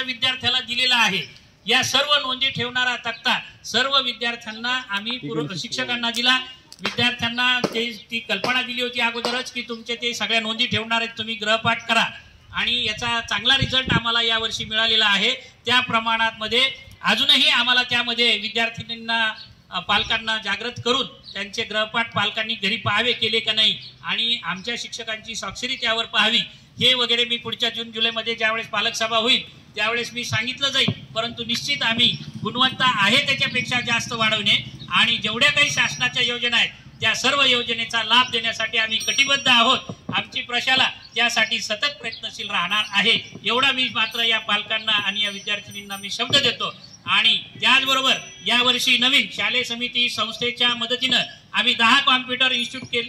विद्यार्थ्याला दिलेला आहे। या सर्व नोंदी ठेवणारा तक्ता सर्व विद्यार्थ्यांना आम्ही शिक्षकांना दिला। विद्यार्थ्यांना ती कल्पना दिली होती अगोदरच की तुमचे ते सगळ्या नोंदी ठेवणार आहेत, तुम्ही गृहपाठ करा आणि याचा चांगला रिझल्ट आम्हाला यावर्षी मिळालेला आहे। त्या प्रमाणात मध्ये अजूनही आम्हाला त्यामध्ये विद्यार्थ्यांना पालकांना जागृत करून त्यांचे गृहपाठ पालकांनी घरी पाहावे केले का नाही आणि आमच्या शिक्षकांची स्वाक्षरी त्यावर पाहावी हे वगैरे मी पुढच्या जून जुलैमध्ये ज्यावेळेस पालक सभा होईल त्यावेळेस मी सांगितलं जाईल। परंतु निश्चित आम्ही गुणवत्ता आहे त्याच्यापेक्षा जास्त वाढवणे आणि जेवढ्या काही शासनाच्या योजना आहेत त्या सर्व योजनेचा लाभ देण्यासाठी आम्ही कटिबद्ध आहोत। आमची प्रशाला त्यासाठी सतत प्रयत्नशील राहणार आहे एवढा मी मात्र या पालकांना आणि या विद्यार्थिनींना मी शब्द देतो। आणि त्याचबरोबर यावर्षी नवीन शालेय समिती संस्थेच्या मदतीने आम्ही 10 कॉम्प्युटर इन्स्टिट्यूट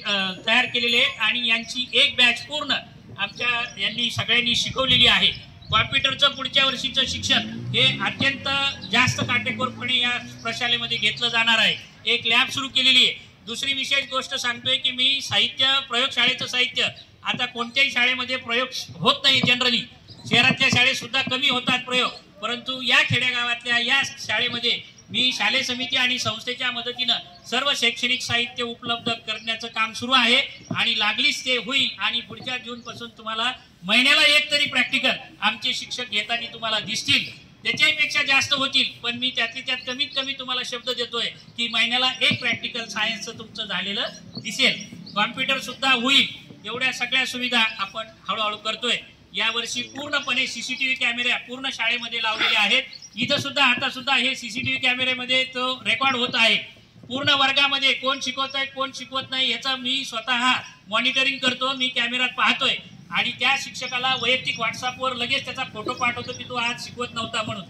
तयार केलेले आहेत आणि यांची एक बॅच पूर्ण आमच्या यांनी सगळ्यांनी शिकवलेली आहे। कॉम्प्युटरचं पुढच्या वर्षीचं शिक्षण हे अत्यंत जास्त काटेकोरपणे या प्रशालेमध्ये घेतलं जाणार आहे। एक लॅब सुरू केलेली आहे। दुसरी विशेष गोष्ट सांगतोय की मी साहित्य प्रयोगशाळेचं साहित्य आता कोणत्याही शाळेमध्ये प्रयोग होत नाही, जनरली शहरातल्या शाळेत सुद्धा कमी होतात प्रयोग, परंतु या खेडेगावातल्या या शाळेमध्ये मी शालेय समिती आणि संस्थेच्या मदतीने सर्व शैक्षणिक साहित्य उपलब्ध करण्याचं काम सुरू आहे आणि लागलीच ते होईल आणि पुढच्या जून पासून तुम्हाला महिन्याला एक तरी प्रॅक्टिकल आमचे शिक्षक घेताना तुम्हाला दिसतील। त्याच्यापेक्षा जास्त होतील, पण मी त्यात कमीत कमी तुम्हाला शब्द देतोय की महिन्याला एक प्रॅक्टिकल सायन्सचं तुमचं झालेलं दिसेल। कॉम्प्युटर सुद्धा होईल, एवढ्या सगळ्या सुविधा आपण हळूहळू करतोय। यावर्षी पूर्णपणे सीसीटीव्ही कॅमेरे पूर्ण शाळेमध्ये लावलेले आहेत। इथं सुद्धा आता सुद्धा हे सीसीटीव्ही कॅमेरेमध्ये तो रेकॉर्ड होत आहे। पूर्ण वर्गामध्ये कोण शिकवतोय कोण शिकवत नाही याचं मी स्वतः मॉनिटरिंग करतो, मी कॅमेऱ्यात पाहतोय आणि त्या शिक्षकाला वैयक्तिक व्हॉट्सअपवर लगेच त्याचा फोटो पाठवतो की तू आज शिकवत नव्हता म्हणून,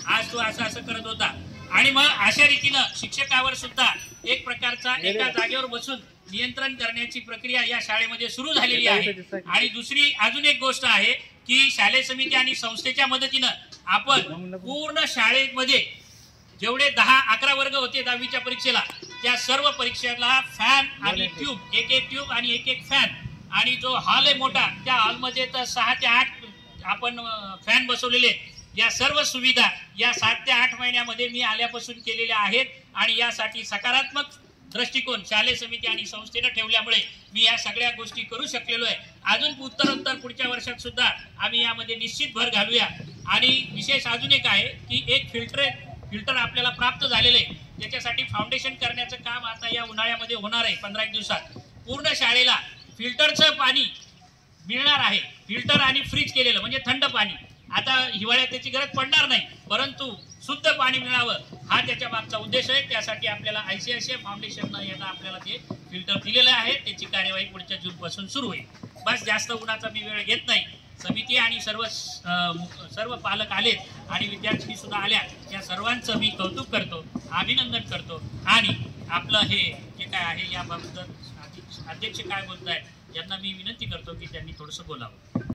आज तू असं असं करत होता। आणि मग अशा रीतीनं शिक्षकावर सुद्धा एक प्रकारचा एका जागेवर बसून नियंत्रण करण्याची प्रक्रिया या शाळेमध्ये सुरू झालेली आहे। आणि दुसरी अजून एक गोष्ट आहे की शालेय समिती आणि संस्थेच्या मदतीने आपण पूर्ण शाळेमध्ये जेवढे 10-11 वर्ग होते 10वीच्या परीक्षेला त्या सर्व परीक्षेला फॅन आणि ट्यूब एक ट्यूब आणि एक फॅन आणि जो हॉल आहे मोठा त्या हॉलमध्ये तर 6 ते 8 आपण फॅन बसवलेले। या सर्व सुविधा या 7 ते 8 महिन्यामध्ये मी आल्यापासून केलेल्या आहेत आणि यासाठी सकारात्मक दृष्टिकोन शालेय समिती आणि संस्थेने ठेवल्यामुळे मी या सगळ्या गोष्टी करू शकलेलो आहे। अजून उत्तरोत्तर पुढच्या वर्षात सुद्धा आम्ही यामध्ये निश्चित भर घालूया। आणि विशेष अजून एक आहे की एक फिल्टर आपल्याला प्राप्त झालेले आहे, त्याच्यासाठी फाउंडेशन करण्याचं काम आता या उन्हाळ्यामध्ये होणार आहे। 15 दिवसात पूर्ण शाळेला फिल्टरचं पाणी मिळणार आहे, फिल्टर आणि फ्रीज केलेलं म्हणजे थंड पाणी। आता हिवाळ्यात त्याची गरज पडणार नाही, परंतु शुद्ध पाणी मिळावं हा त्याच्या मागचा उद्देश आहे। त्यासाठी आपल्याला ICICI फाउंडेशननं यांना आपल्याला ते फिल्टर दिलेलं आहे, त्याची कार्यवाही पुढच्या जून पासून सुरू होईल। बस जास्त उन्हाचा मी वेळ घेत नाही। समिती आणि सर्व पालक आलेत आणि विद्यार्थी सुद्धा आल्या, या सर्वांचं मी कौतुक करतो, अभिनंदन करतो आणि आपलं हे जे काय आहे याबाबत अध्यक्ष काय बोलत आहेत यांना मी विनंती करतो की त्यांनी थोडंसं बोलावं।